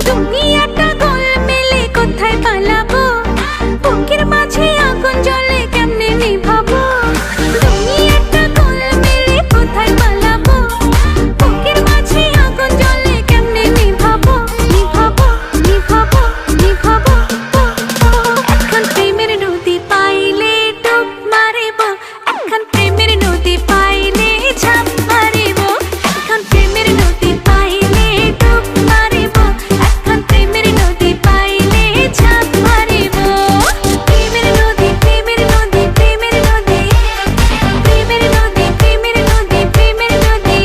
দুনিয়াটা গোলমেলে কোথায় পালাবো, বুকের মাঝে আগুন জ্বলে কেমনে নিভাবো। দুনিয়াটা গোলমেলে কোথায় পালাবো, বুকের মাঝে আগুন জ্বলে কেমনে নিভাবো, নিভাবো, নিভাবো, নিভাবো। এখন প্রেমের নদী পাইলে ডুব মারিব, এখন প্রেমের নদী পাইলে ঝাঁপ মারিব, এখন প্রেমের নদী পাইলে ডুব মারিব, এখন প্রেমের নদী পাইলে ঝাঁপ মারিব। প্রেমের নদী, প্রেমের নদী, প্রেমের নদী, প্রেমের নদী, প্রেমের নদী, প্রেমের নদী।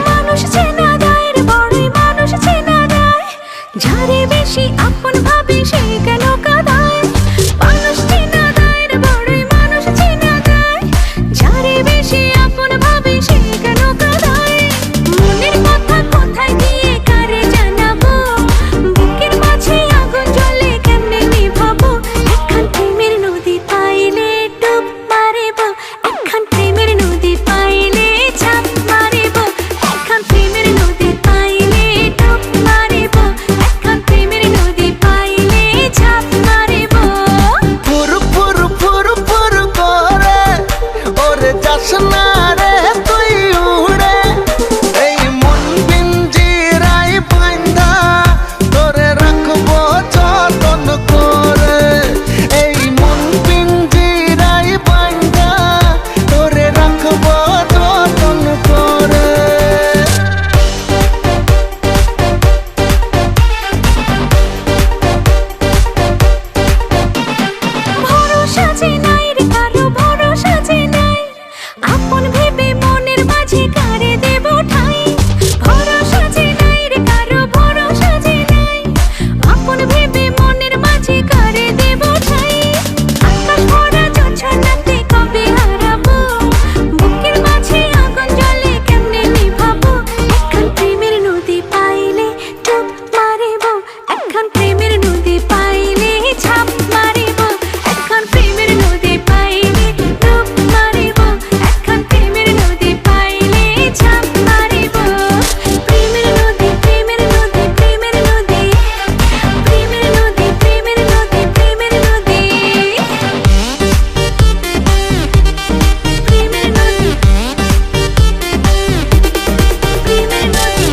মানুষ চেনা দায়ের বড়ই মানুষ চেনা দায়, যারে বেশি আপন ভাবে সে কেন কাঁদায়। মানুষ চেনা দায়ের বড়ই মানুষ চেনা দায়, যারে বেশি আপন ভাবে সে কেন কাঁদায়। মনের কথা কোথায় গিয়ে কারে জানাবো, বুকের মাঝে আগুন জ্বলে কেমনে নিভাবো। এখন প্রেমের নদী পাইলে ডুব মারিব, এখন প্রেমের নদী পাইলে ঝাঁপ মারিব, এখন প্রেমের নদী পাইলে ডুব মারিব, এখন প্রেমের নদী পাইলে ঝাঁপ মারিব। ফুরু ফুরু ফুরু ফুরু করে ওরে যাস না রে তুই উড়ে, এই মন পিঞ্জিরাই বাইন্ধা তোরে রাখবো যতন করে, এই মন পিঞ্জিরাই বাইন্ধা তোরে রাখবো যতন করে। ভরসা যে নাই রে কারো ভরসা যে নাই, আপন ভেবে মনের মাঝে কারে দেব ঠাই। ভরসা যে নাই রে কারো ভরসা যে নাই, আপন ভেবে মনের মাঝে কারে দেব ঠাই। আকাশ ভরা জোছনাতে কবে হারাবো, বুকের মাঝে আগুন জ্বলে কেমনে নিভাবো। এখন প্রেমের নদী পাইলে ডুব মারিব, এখন প্রেমের নদী পাইলে ঝাঁপ মারিব, এখন প্রেমের নদী পাইলে ডুব মারিব, এখন প্রেমের নদী পাইলে ঝাঁপ মারিব। প্রেমের নদী, প্রেমের নদী, প্রেমের নদী, প্রেমের নদী, প্রেমের নদী, প্রেমের নদী, প্রেমের নদী, প্রেমের নদী।